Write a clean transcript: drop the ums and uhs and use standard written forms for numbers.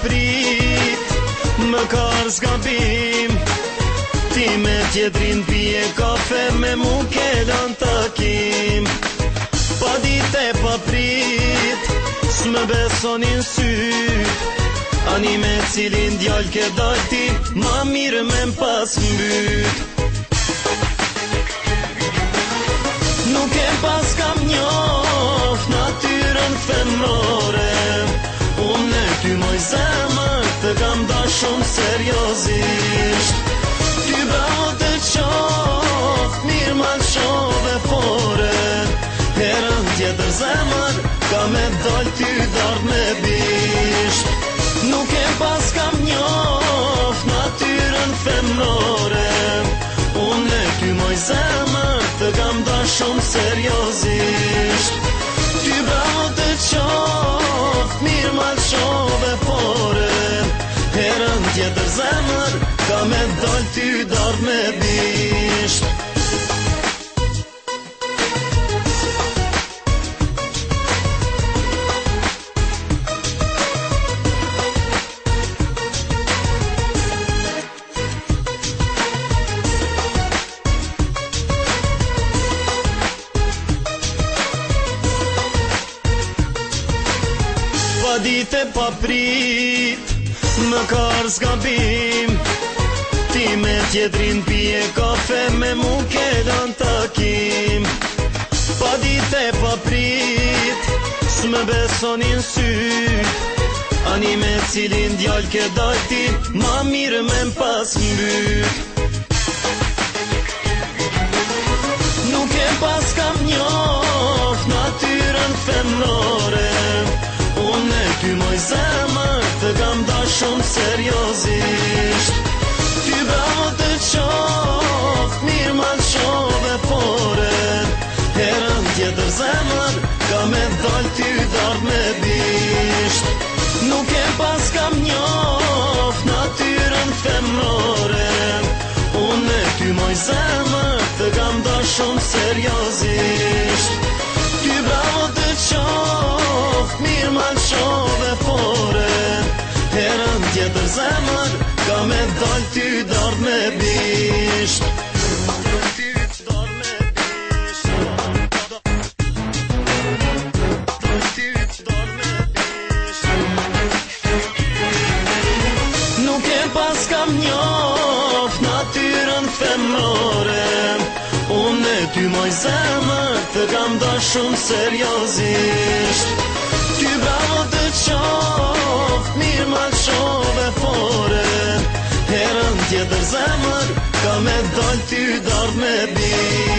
prit, më kar zgabim. Ti me tjetrin pije kafe, me mu kellon takim. Pa dite pa prit, s'më besonin syt. Ani me cilin djall ke dalti, ma mirë me m'pas mbyt. Nuk e pas kam njoft natyrën femnore, unë e ty moj zemër të kam da shumë seriozisht. Ty bravo të qoft, mirë ma qove fore, herën tjetër zemër ka me dal ty dart me bisht. Nuk e pas kam njoft natyrën femnore, unë e ty moj zemër të kam da shumë seriozisht. Ty bravo të qoft, mirë ma qove fore, herën tjetër zemër ka me dal ty dart me bisht. Pa dite pa prit, më kar zgabim. Ti me tjetrin pije kafe, me mu kellon takim. Pa dite pa prit, s'më besonin syt. Ani me cilin djall ke dalti, ma mirë me m'pas mbyt. Nuk e pas kam njoft natyrën femnore, unë e ty moj zemër të kam da shumë seriozisht. Ty bravo të qoft, mirë ma qove fore, herën tjetër zemër ka me dal ty dart me bisht. Nuk e pas kam njoft natyrën femnore, unë e ty moj zemër të kam da shumë seriozisht. Ty bravo të qoft, mirë ma qove fore, herën tjetër zemër ka me dal ty dart me bisht. Nuk e pas kam njoft natyrën femnore, unë e ty moj zemër të kam da shumë seriozisht. Ty bravo të qoft, mirë ma qove fore, herën tjetër zemër ka me dal ty dart me bisht.